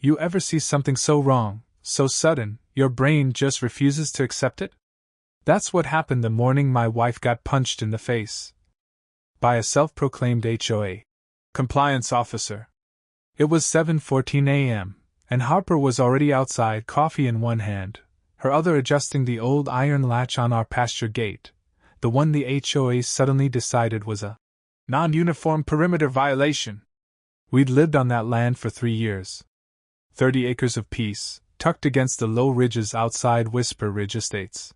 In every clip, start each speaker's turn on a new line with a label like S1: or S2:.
S1: You ever see something so wrong, so sudden, your brain just refuses to accept it? That's what happened the morning my wife got punched in the face by a self-proclaimed HOA compliance officer. It was 7:14 a.m., and Harper was already outside, coffee in one hand, her other adjusting the old iron latch on our pasture gate, the one the HOA suddenly decided was a non-uniform perimeter violation. We'd lived on that land for 3 years. 30 acres of peace, tucked against the low ridges outside Whisper Ridge Estates.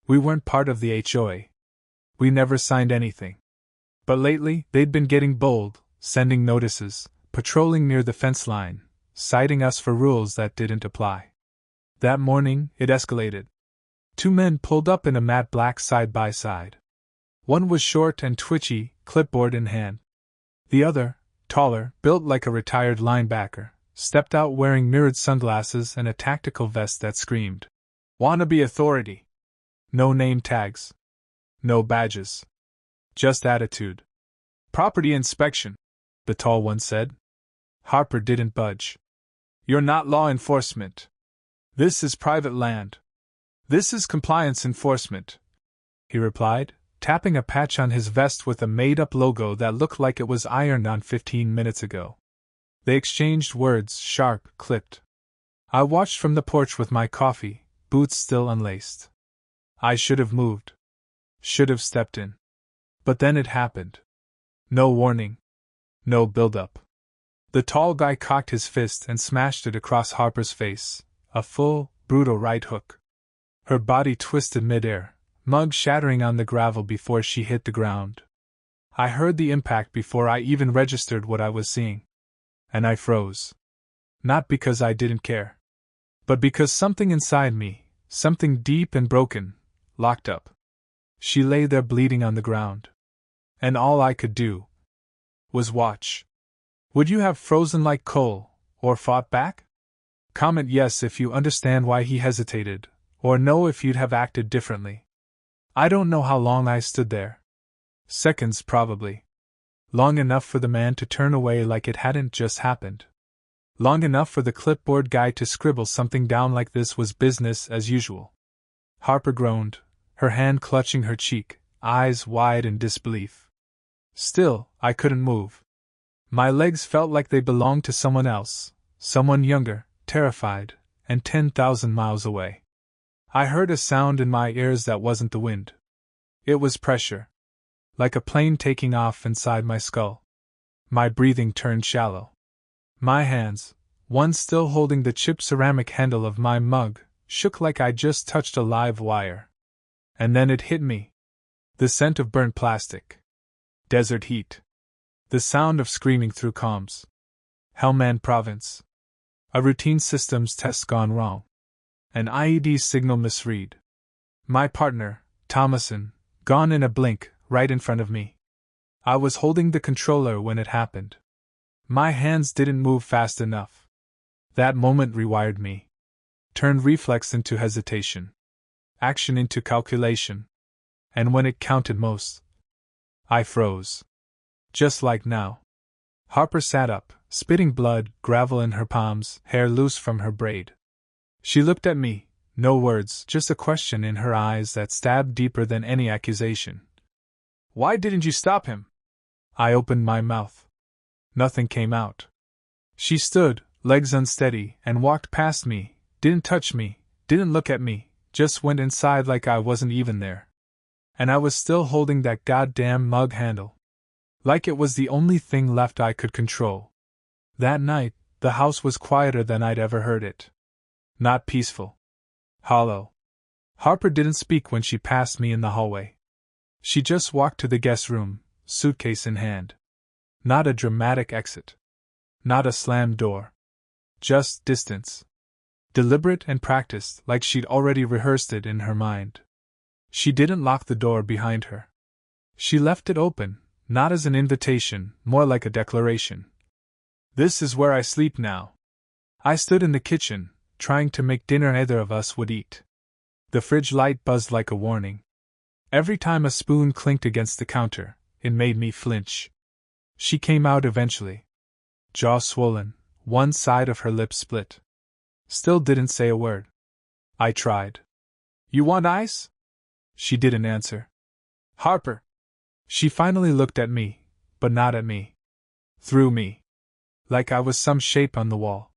S1: We weren't part of the HOA. We never signed anything. But lately, they'd been getting bold, sending notices, patrolling near the fence line, citing us for rules that didn't apply. That morning, it escalated. 2 men pulled up in a matte black side-by-side. One was short and twitchy, clipboard in hand. The other, taller, built like a retired linebacker, stepped out wearing mirrored sunglasses and a tactical vest that screamed, "Wannabe authority." No name tags. No badges. Just attitude. "Property inspection," the tall one said. Harper didn't budge. "You're not law enforcement. This is private land. This is compliance enforcement," he replied, tapping a patch on his vest with a made-up logo that looked like it was ironed on 15 minutes ago. They exchanged words, sharp, clipped. I watched from the porch with my coffee, boots still unlaced. I should have moved. Should have stepped in. But then it happened. No warning. No build-up. The tall guy cocked his fist and smashed it across Harper's face, a full, brutal right hook. Her body twisted mid-air, mug shattering on the gravel before she hit the ground. I heard the impact before I even registered what I was seeing. And I froze. Not because I didn't care. But because something inside me, something deep and broken, locked up. She lay there bleeding on the ground. And all I could do was watch. Would you have frozen like coal, or fought back? Comment yes if you understand why he hesitated, or no if you'd have acted differently. I don't know how long I stood there. Seconds, probably. Long enough for the man to turn away like it hadn't just happened. Long enough for the clipboard guy to scribble something down like this was business as usual. Harper groaned, her hand clutching her cheek, eyes wide in disbelief. Still, I couldn't move. My legs felt like they belonged to someone else, someone younger, terrified, and 10,000 miles away. I heard a sound in my ears that wasn't the wind. It was pressure. Like a plane taking off inside my skull. My breathing turned shallow. My hands, one still holding the chipped ceramic handle of my mug, shook like I'd just touched a live wire. And then it hit me. The scent of burnt plastic. Desert heat. The sound of screaming through comms. Helmand Province. A routine systems test gone wrong. An IED signal misread. My partner, Thomason, gone in a blink, right in front of me. I was holding the controller when it happened. My hands didn't move fast enough. That moment rewired me. Turned reflex into hesitation. Action into calculation. And when it counted most, I froze. Just like now. Harper sat up, spitting blood, gravel in her palms, hair loose from her braid. She looked at me, no words, just a question in her eyes that stabbed deeper than any accusation. "Why didn't you stop him?" I opened my mouth. Nothing came out. She stood, legs unsteady, and walked past me, didn't touch me, didn't look at me, just went inside like I wasn't even there. And I was still holding that goddamn mug handle. Like it was the only thing left I could control. That night, the house was quieter than I'd ever heard it. Not peaceful. Hollow. Harper didn't speak when she passed me in the hallway. She just walked to the guest room, suitcase in hand. Not a dramatic exit. Not a slammed door. Just distance. Deliberate and practiced, like she'd already rehearsed it in her mind. She didn't lock the door behind her. She left it open, not as an invitation, more like a declaration. "This is where I sleep now." I stood in the kitchen, trying to make dinner neither of us would eat. The fridge light buzzed like a warning. Every time a spoon clinked against the counter, it made me flinch. She came out eventually. Jaw swollen, One side of her lips split. Still didn't say a word. I tried. You want ice? She didn't answer. Harper. She finally looked at me, but not at me. Through me. Like I was some shape on the wall.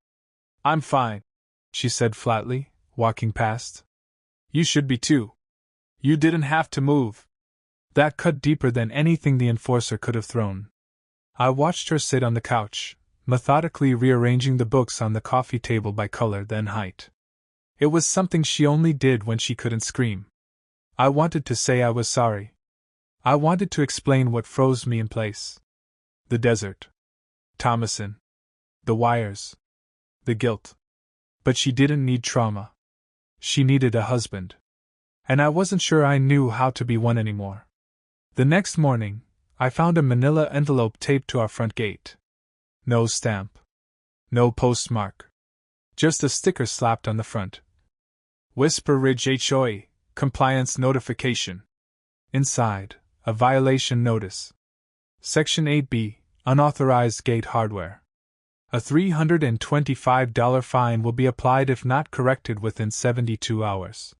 S1: I'm fine, she said flatly, walking past. You should be too. You didn't have to move. That cut deeper than anything the enforcer could have thrown. I watched her sit on the couch, methodically rearranging the books on the coffee table by color then height. It was something she only did when she couldn't scream. I wanted to say I was sorry. I wanted to explain what froze me in place. The desert. Thomason. The wires. The guilt. But she didn't need trauma. She needed a husband. And I wasn't sure I knew how to be one anymore. The next morning, I found a manila envelope taped to our front gate. No stamp. No postmark. Just a sticker slapped on the front. Whisper Ridge HOA, compliance notification. Inside, a violation notice. Section 8B, unauthorized gate hardware. A $325 fine will be applied if not corrected within 72 hours.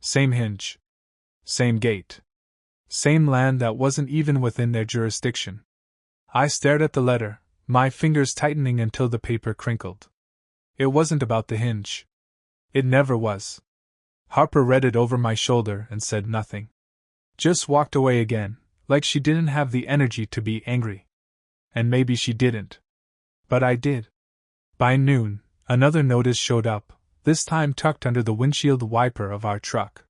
S1: Same hinge. Same gate. Same land that wasn't even within their jurisdiction. I stared at the letter, my fingers tightening until the paper crinkled. It wasn't about the hinge. It never was. Harper read it over my shoulder and said nothing. Just walked away again, like she didn't have the energy to be angry. And maybe she didn't. But I did. By noon, another notice showed up, this time tucked under the windshield wiper of our truck.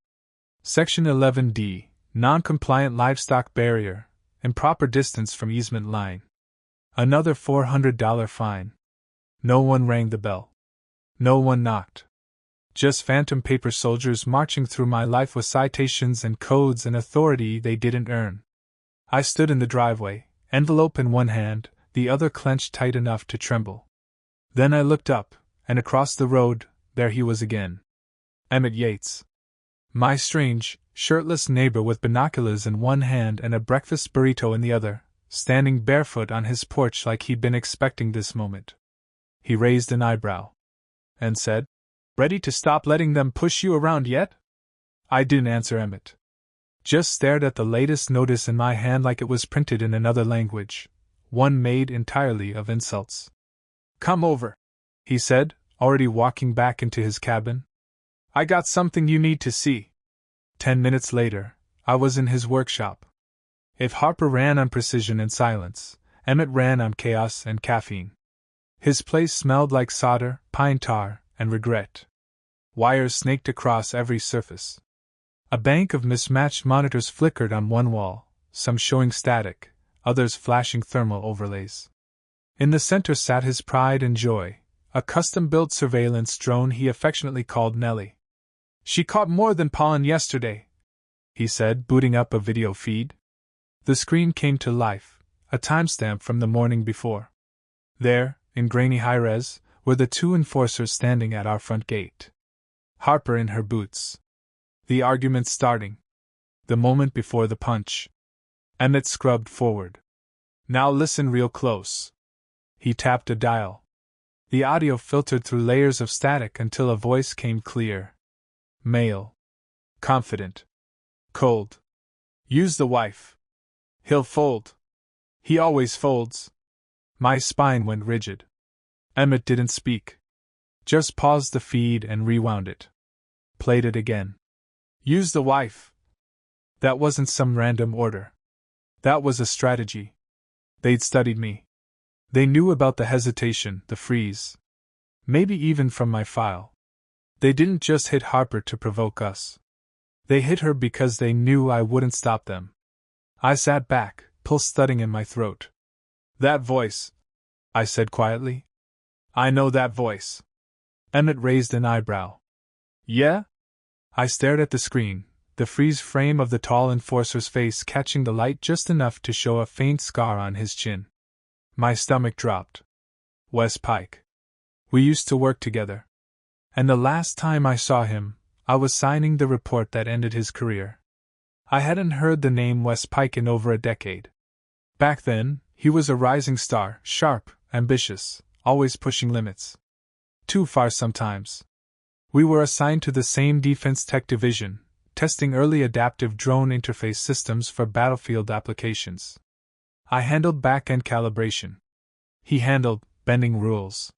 S1: Section 11D, non-compliant livestock barrier, improper distance from easement line. Another $400 fine. No one rang the bell. No one knocked. Just phantom paper soldiers marching through my life with citations and codes and authority they didn't earn. I stood in the driveway, envelope in one hand, the other clenched tight enough to tremble. Then I looked up, and across the road, there he was again. Emmett Yates. My strange, shirtless neighbor with binoculars in one hand and a breakfast burrito in the other, standing barefoot on his porch like he'd been expecting this moment. He raised an eyebrow. And said, "Ready to stop letting them push you around yet?" I didn't answer Emmett. Just stared at the latest notice in my hand like it was printed in another language, one made entirely of insults. "Come over," he said, already walking back into his cabin. "I got something you need to see." 10 minutes later, I was in his workshop. If Harper ran on precision and silence, Emmett ran on chaos and caffeine. His place smelled like solder, pine tar, and regret. Wires snaked across every surface. A bank of mismatched monitors flickered on one wall, some showing static, others flashing thermal overlays. In the center sat his pride and joy, a custom-built surveillance drone he affectionately called Nellie. "She caught more than pollen yesterday," he said, booting up a video feed. The screen came to life, a timestamp from the morning before. There, in grainy high-res, were the two enforcers standing at our front gate. Harper in her boots. The argument starting. The moment before the punch. Emmett scrubbed forward. "Now listen real close." He tapped a dial. The audio filtered through layers of static until a voice came clear. Male. Confident. Cold. "Use the wife. He'll fold. He always folds." My spine went rigid. Emmett didn't speak. Just paused the feed and rewound it. Played it again. "Use the wife." That wasn't some random order. That was a strategy. They'd studied me. They knew about the hesitation, the freeze. Maybe even from my file. They didn't just hit Harper to provoke us. They hit her because they knew I wouldn't stop them. I sat back, pulse thudding in my throat. "That voice," I said quietly. "I know that voice." Emmett raised an eyebrow. "Yeah?" I stared at the screen, the freeze frame of the tall enforcer's face catching the light just enough to show a faint scar on his chin. My stomach dropped. Wes Pike. We used to work together. And the last time I saw him, I was signing the report that ended his career. I hadn't heard the name Wes Pike in over a decade. Back then, he was a rising star, sharp, ambitious, always pushing limits. Too far sometimes. We were assigned to the same Defense Tech Division, testing early adaptive drone interface systems for battlefield applications. I handled back-end calibration. He handled bending rules.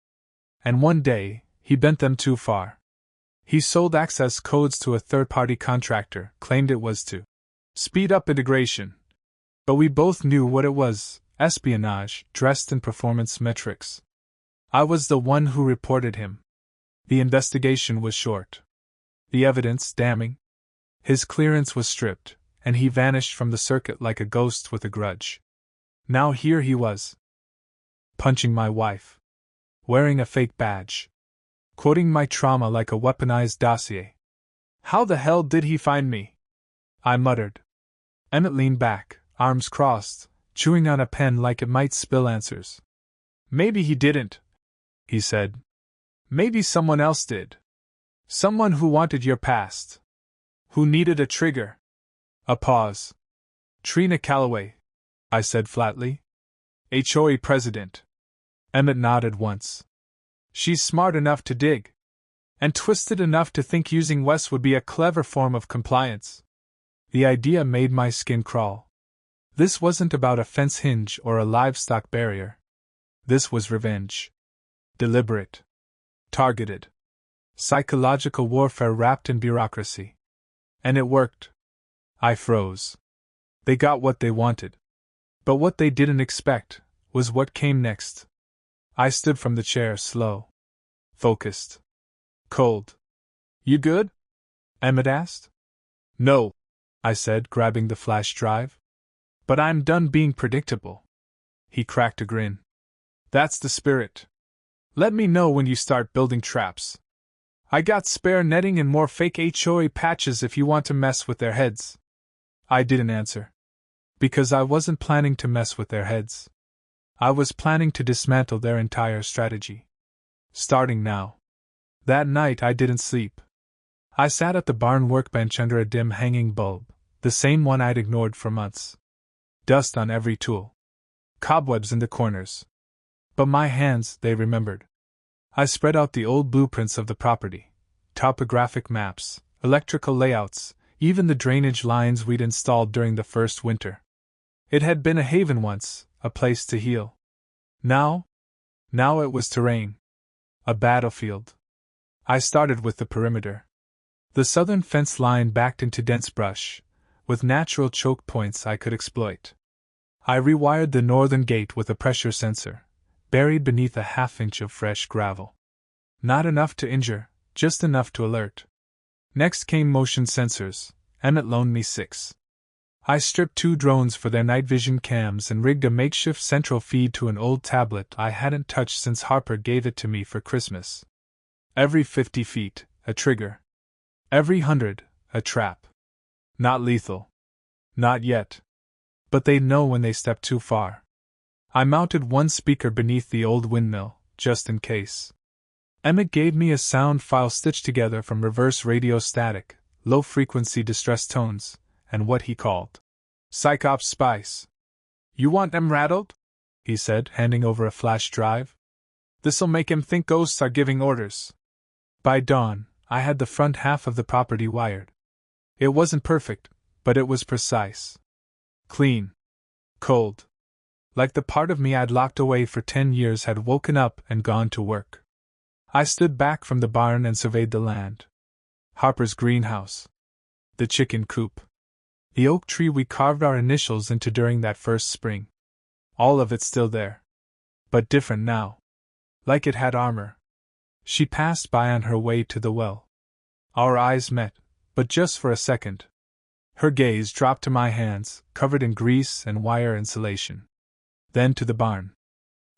S1: And one day, he bent them too far. He sold access codes to a third-party contractor, claimed it was to speed up integration. But we both knew what it was, espionage, dressed in performance metrics. I was the one who reported him. The investigation was short. The evidence damning. His clearance was stripped, and he vanished from the circuit like a ghost with a grudge. Now here he was. Punching my wife. Wearing a fake badge. Quoting my trauma like a weaponized dossier. How the hell did he find me? I muttered. Emmett leaned back, arms crossed, chewing on a pen like it might spill answers. Maybe he didn't, he said. Maybe someone else did. Someone who wanted your past. Who needed a trigger. A pause. Trina Calloway, I said flatly. HOA president. Emmett nodded once. She's smart enough to dig. And twisted enough to think using Wes would be a clever form of compliance. The idea made my skin crawl. This wasn't about a fence hinge or a livestock barrier. This was revenge. Deliberate. Targeted. Psychological warfare wrapped in bureaucracy. And it worked. I froze. They got what they wanted. But what they didn't expect was what came next. I stood from the chair, slow. Focused. Cold. You good? Emmett asked. No, I said, grabbing the flash drive. But I'm done being predictable. He cracked a grin. That's the spirit. Let me know when you start building traps. I got spare netting and more fake HOA patches if you want to mess with their heads. I didn't answer. Because I wasn't planning to mess with their heads. I was planning to dismantle their entire strategy. Starting now. That night I didn't sleep. I sat at the barn workbench under a dim hanging bulb, the same one I'd ignored for months. Dust on every tool. Cobwebs in the corners. But my hands, they remembered. I spread out the old blueprints of the property. Topographic maps, electrical layouts, even the drainage lines we'd installed during the first winter. It had been a haven once, a place to heal. Now it was terrain. A battlefield. I started with the perimeter. The southern fence line backed into dense brush, with natural choke points I could exploit. I rewired the northern gate with a pressure sensor, buried beneath a half-inch of fresh gravel. Not enough to injure, just enough to alert. Next came motion sensors. Emmett loaned me 6. I stripped 2 drones for their night vision cams and rigged a makeshift central feed to an old tablet I hadn't touched since Harper gave it to me for Christmas. Every 50 feet, a trigger. Every 100, a trap. Not lethal. Not yet. But they'd know when they stepped too far. I mounted one speaker beneath the old windmill, just in case. Emmett gave me a sound file stitched together from reverse radio static, low-frequency distress tones, and what he called Psychops spice. You want them rattled? He said, handing over a flash drive. This'll make him think ghosts are giving orders. By dawn, I had the front half of the property wired. It wasn't perfect, but it was precise. Clean. Cold. Like the part of me I'd locked away for 10 years had woken up and gone to work. I stood back from the barn and surveyed the land. Harper's greenhouse. The chicken coop. The oak tree we carved our initials into during that first spring. All of it still there. But different now. Like it had armor. She passed by on her way to the well. Our eyes met, but just for a second. Her gaze dropped to my hands, covered in grease and wire insulation. Then to the barn.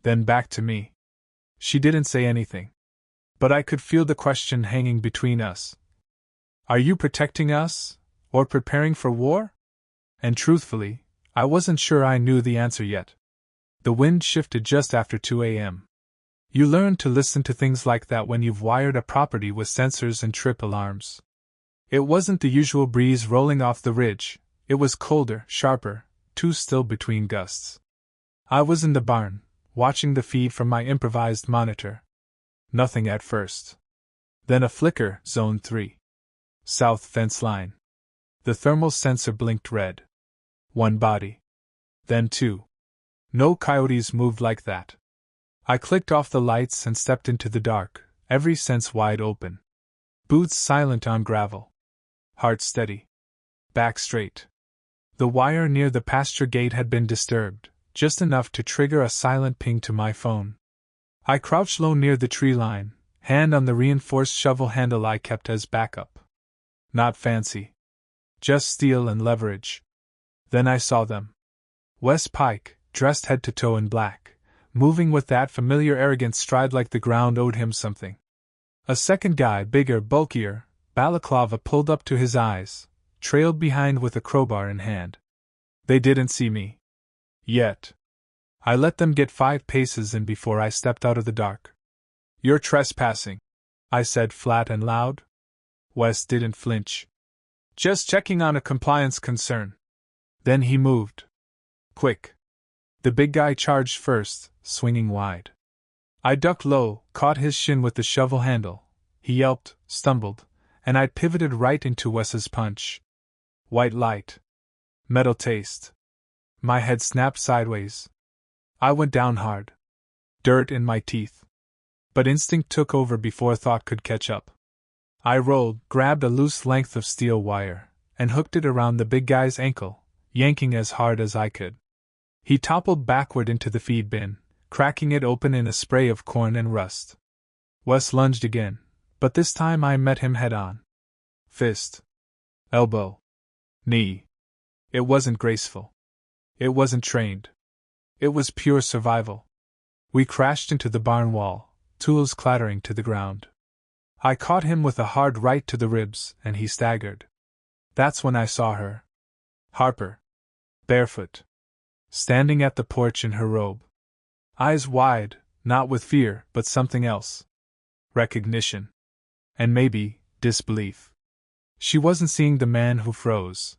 S1: Then back to me. She didn't say anything. But I could feel the question hanging between us. Are you protecting us, or preparing for war? And truthfully, I wasn't sure I knew the answer yet. The wind shifted just after 2 a.m. You learn to listen to things like that when you've wired a property with sensors and trip alarms. It wasn't the usual breeze rolling off the ridge, it was colder, sharper, too still between gusts. I was in the barn, watching the feed from my improvised monitor. Nothing at first. Then a flicker, Zone 3. South fence line. The thermal sensor blinked red. One body. Then two. No coyotes moved like that. I clicked off the lights and stepped into the dark, every sense wide open. Boots silent on gravel. Heart steady. Back straight. The wire near the pasture gate had been disturbed, just enough to trigger a silent ping to my phone. I crouched low near the tree line, hand on the reinforced shovel handle I kept as backup. Not fancy. Just steel and leverage. Then I saw them. Wes Pike, dressed head to toe in black, moving with that familiar arrogant stride like the ground owed him something. A second guy, bigger, bulkier, balaclava pulled up to his eyes, trailed behind with a crowbar in hand. They didn't see me. Yet. I let them get 5 paces in before I stepped out of the dark. "You're trespassing," I said flat and loud. Wes didn't flinch. "Just checking on a compliance concern." Then he moved. Quick. The big guy charged first, swinging wide. I ducked low, caught his shin with the shovel handle. He yelped, stumbled, and I pivoted right into Wes's punch. White light. Metal taste. My head snapped sideways. I went down hard. Dirt in my teeth. But instinct took over before thought could catch up. I rolled, grabbed a loose length of steel wire, and hooked it around the big guy's ankle, yanking as hard as I could. He toppled backward into the feed bin, cracking it open in a spray of corn and rust. Wes lunged again, but this time I met him head on. Fist. Elbow. Knee. It wasn't graceful. It wasn't trained. It was pure survival. We crashed into the barn wall, tools clattering to the ground. I caught him with a hard right to the ribs, and he staggered. That's when I saw her. Harper. Barefoot. Standing at the porch in her robe. Eyes wide, not with fear, but something else. Recognition. And maybe, disbelief. She wasn't seeing the man who froze.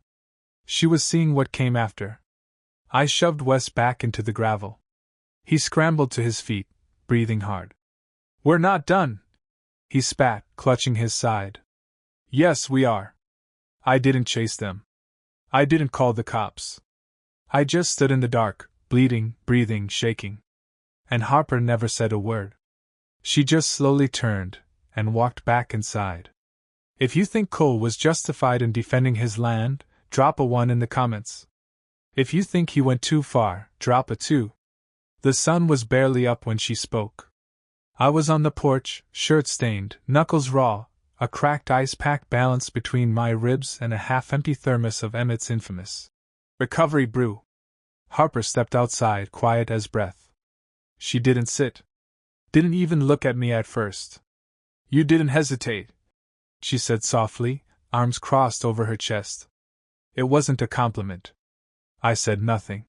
S1: She was seeing what came after. I shoved Wes back into the gravel. He scrambled to his feet, breathing hard. "We're not done," he spat, clutching his side. "Yes, we are. I didn't chase them. I didn't call the cops. I just stood in the dark, bleeding, breathing, shaking. And Harper never said a word. She just slowly turned and walked back inside. If you think Cole was justified in defending his land, drop a 1 in the comments. If you think he went too far, drop a 2. The sun was barely up when she spoke. I was on the porch, shirt stained, knuckles raw, a cracked ice pack balanced between my ribs and a half-empty thermos of Emmett's infamous recovery brew. Harper stepped outside, quiet as breath. She didn't sit. Didn't even look at me at first. "You didn't hesitate," she said softly, arms crossed over her chest. It wasn't a compliment. I said nothing.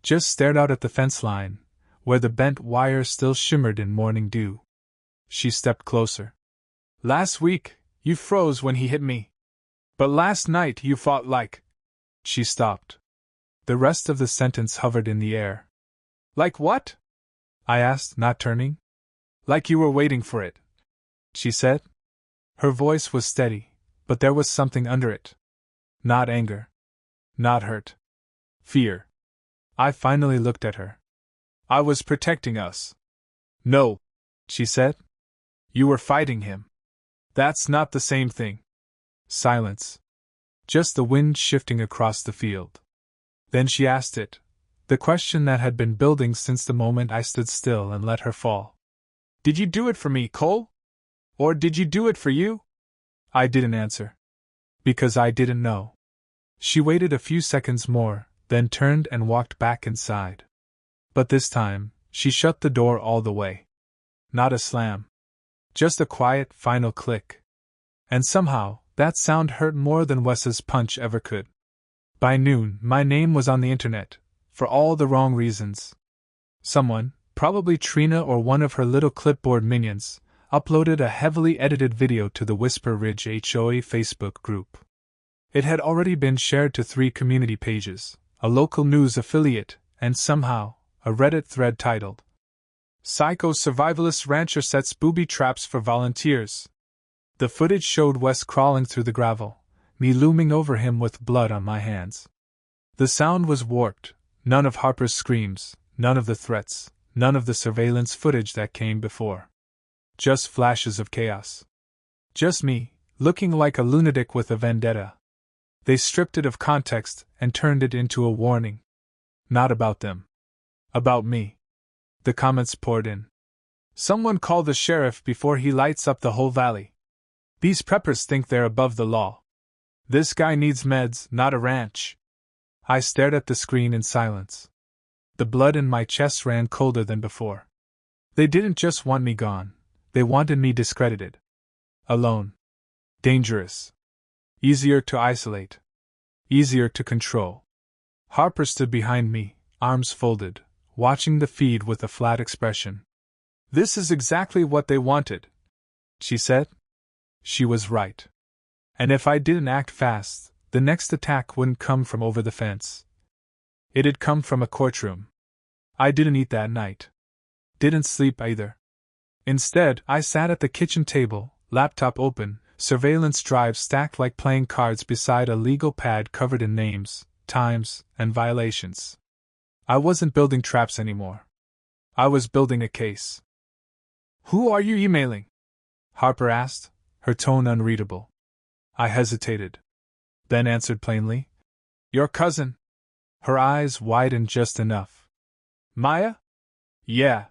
S1: Just stared out at the fence line, where the bent wire still shimmered in morning dew. She stepped closer. "Last week, you froze when he hit me. But last night you fought like—" She stopped. The rest of the sentence hovered in the air. "Like what?" I asked, not turning. "Like you were waiting for it," she said. Her voice was steady, but there was something under it. Not anger. Not hurt. Fear. I finally looked at her. "I was protecting us." "No," she said. "You were fighting him. That's not the same thing." Silence. Just the wind shifting across the field. Then she asked it, the question that had been building since the moment I stood still and let her fall. "Did you do it for me, Cole? Or did you do it for you?" I didn't answer. Because I didn't know. She waited a few seconds more, then turned and walked back inside. But this time, she shut the door all the way. Not a slam. Just a quiet, final click. And somehow, that sound hurt more than Wes's punch ever could. By noon, my name was on the internet, for all the wrong reasons. Someone, probably Trina or one of her little clipboard minions, uploaded a heavily edited video to the Whisper Ridge HOA Facebook group. It had already been shared to 3 community pages, a local news affiliate, and somehow, a Reddit thread titled, Psycho survivalist rancher sets booby traps for volunteers. The footage showed Wes crawling through the gravel, me looming over him with blood on my hands. The sound was warped, none of Harper's screams, none of the threats, none of the surveillance footage that came before. Just flashes of chaos. Just me, looking like a lunatic with a vendetta. They stripped it of context and turned it into a warning. Not about them. About me. The comments poured in. Someone call the sheriff before he lights up the whole valley. These preppers think they're above the law. This guy needs meds, not a ranch. I stared at the screen in silence. The blood in my chest ran colder than before. They didn't just want me gone, they wanted me discredited. Alone. Dangerous. Easier to isolate. Easier to control. Harper stood behind me, arms folded, watching the feed with a flat expression. This is exactly what they wanted, she said. She was right. And if I didn't act fast, the next attack wouldn't come from over the fence. It'd come from a courtroom. I didn't eat that night. Didn't sleep either. Instead, I sat at the kitchen table, laptop open, surveillance drives stacked like playing cards beside a legal pad covered in names, times, and violations. I wasn't building traps anymore. I was building a case. Who are you emailing? Harper asked, her tone unreadable. I hesitated. Then answered plainly. Your cousin. Her eyes widened just enough. Maya? Yeah.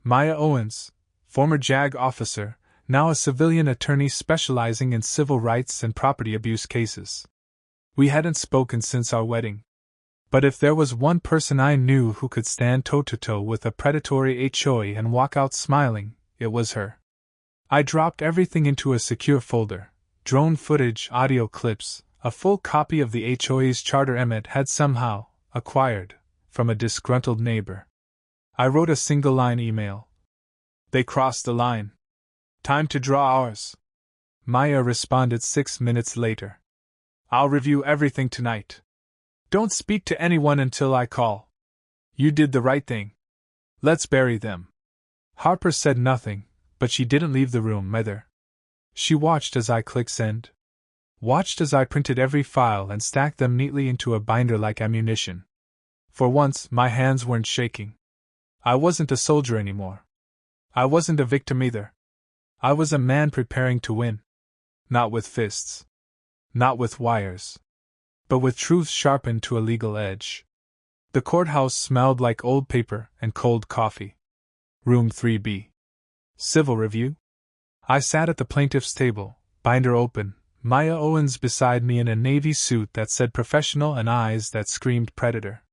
S1: Maya Owens, former JAG officer, now a civilian attorney specializing in civil rights and property abuse cases. We hadn't spoken since our wedding. But if there was one person I knew who could stand toe-to-toe with a predatory HOA and walk out smiling, it was her. I dropped everything into a secure folder: drone footage, audio clips, a full copy of the HOA's charter Emmett had somehow acquired from a disgruntled neighbor. I wrote a single-line email. They crossed the line. Time to draw ours. Maya responded 6 minutes later. I'll review everything tonight. Don't speak to anyone until I call. You did the right thing. Let's bury them. Harper said nothing, but she didn't leave the room either. She watched as I clicked send. Watched as I printed every file and stacked them neatly into a binder like ammunition. For once, my hands weren't shaking. I wasn't a soldier anymore. I wasn't a victim either. I was a man preparing to win. Not with fists. Not with wires. But with truth sharpened to a legal edge. The courthouse smelled like old paper and cold coffee. Room 3B. Civil review? I sat at the plaintiff's table, binder open, Maya Owens beside me in a navy suit that said professional and eyes that screamed predator.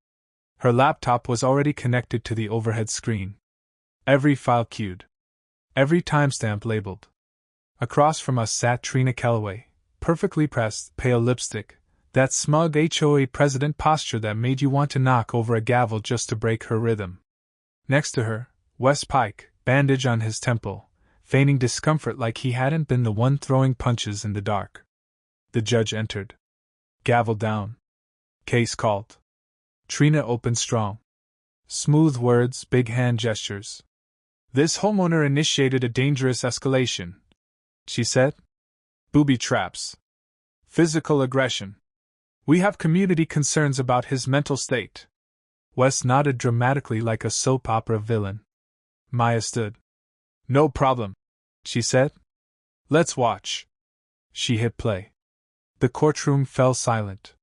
S1: Her laptop was already connected to the overhead screen. Every file queued. Every timestamp labeled. Across from us sat Trina Kellaway, perfectly pressed, pale lipstick, that smug HOA president posture that made you want to knock over a gavel just to break her rhythm. Next to her, Wes Pike, bandage on his temple, feigning discomfort like he hadn't been the one throwing punches in the dark. The judge entered. Gavel down. Case called. Trina opened strong. Smooth words, big hand gestures. This homeowner initiated a dangerous escalation, she said. Booby traps. Physical aggression. We have community concerns about his mental state. Wes nodded dramatically like a soap opera villain. Maya stood. No problem, she said. Let's watch. She hit play. The courtroom fell silent.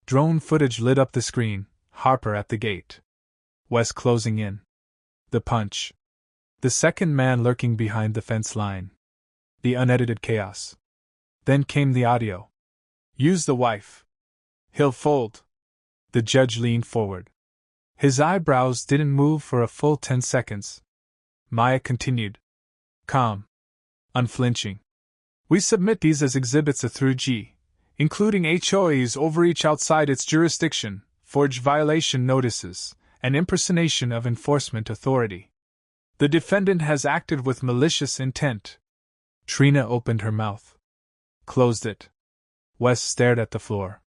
S1: Drone footage lit up the screen, Harper at the gate. Wes closing in. The punch. The second man lurking behind the fence line. The unedited chaos. Then came the audio. Use the wife. He'll fold. The judge leaned forward. His eyebrows didn't move for a full 10 seconds. Maya continued. Calm. Unflinching. We submit these as exhibits A through G, including HOA's overreach outside its jurisdiction, forged violation notices, and impersonation of enforcement authority. The defendant has acted with malicious intent. Trina opened her mouth. Closed it. Wes stared at the floor.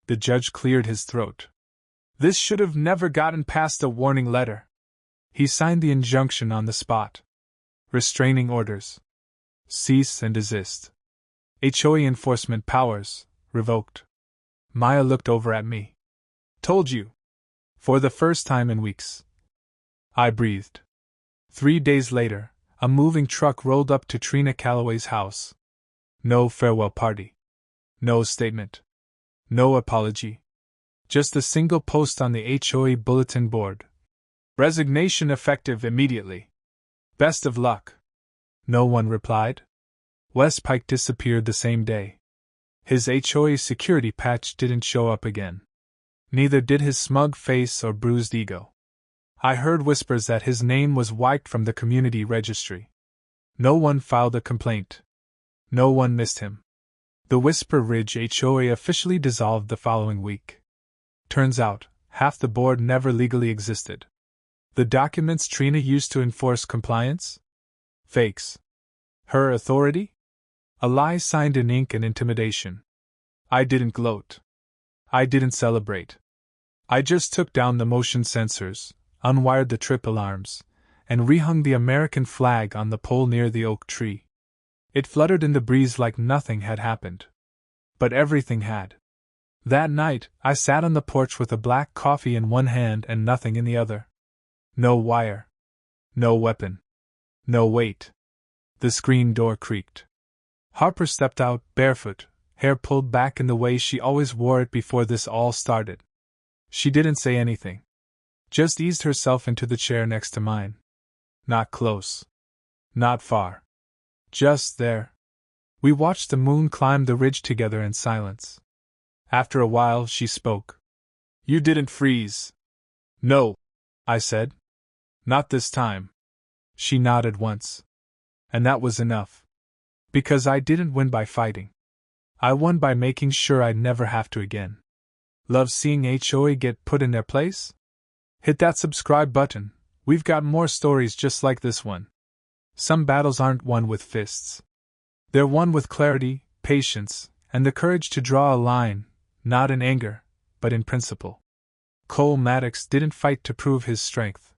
S1: The judge cleared his throat. This should have never gotten past a warning letter. He signed the injunction on the spot. Restraining orders. Cease and desist. HOA enforcement powers, revoked. Maya looked over at me. Told you. For the first time in weeks. I breathed. 3 days later, a moving truck rolled up to Trina Calloway's house. No farewell party. No statement. No apology. Just a single post on the HOA bulletin board. Resignation effective immediately. Best of luck. No one replied. Wes Pike disappeared the same day. His HOA security patch didn't show up again. Neither did his smug face or bruised ego. I heard whispers that his name was wiped from the community registry. No one filed a complaint. No one missed him. The Whisper Ridge HOA officially dissolved the following week. Turns out, half the board never legally existed. The documents Trina used to enforce compliance? Fakes. Her authority? A lie signed in ink and intimidation. I didn't gloat. I didn't celebrate. I just took down the motion sensors, unwired the trip alarms, and rehung the American flag on the pole near the oak tree. It fluttered in the breeze like nothing had happened. But everything had. That night, I sat on the porch with a black coffee in one hand and nothing in the other. No wire. No weapon. No weight. The screen door creaked. Harper stepped out, barefoot, hair pulled back in the way she always wore it before this all started. She didn't say anything. Just eased herself into the chair next to mine. Not close. Not far. Just there. We watched the moon climb the ridge together in silence. After a while, she spoke. You didn't freeze. No, I said. Not this time. She nodded once. And that was enough. Because I didn't win by fighting. I won by making sure I'd never have to again. Love seeing HOA get put in their place? Hit that subscribe button. We've got more stories just like this one. Some battles aren't won with fists. They're won with clarity, patience, and the courage to draw a line, not in anger, but in principle. Cole Maddox didn't fight to prove his strength.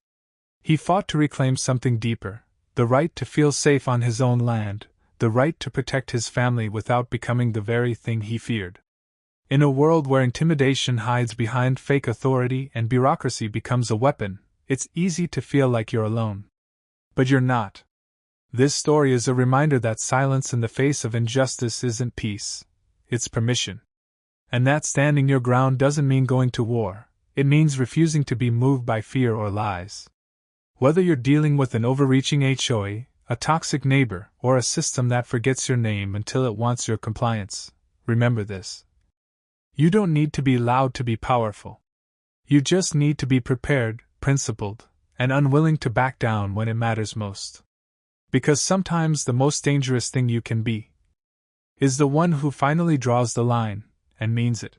S1: He fought to reclaim something deeper, the right to feel safe on his own land, the right to protect his family without becoming the very thing he feared. In a world where intimidation hides behind fake authority and bureaucracy becomes a weapon, it's easy to feel like you're alone. But you're not. This story is a reminder that silence in the face of injustice isn't peace, it's permission. And that standing your ground doesn't mean going to war, it means refusing to be moved by fear or lies. Whether you're dealing with an overreaching HOA, a toxic neighbor, or a system that forgets your name until it wants your compliance, remember this. You don't need to be loud to be powerful. You just need to be prepared, principled, and unwilling to back down when it matters most. Because sometimes the most dangerous thing you can be is the one who finally draws the line, and means it.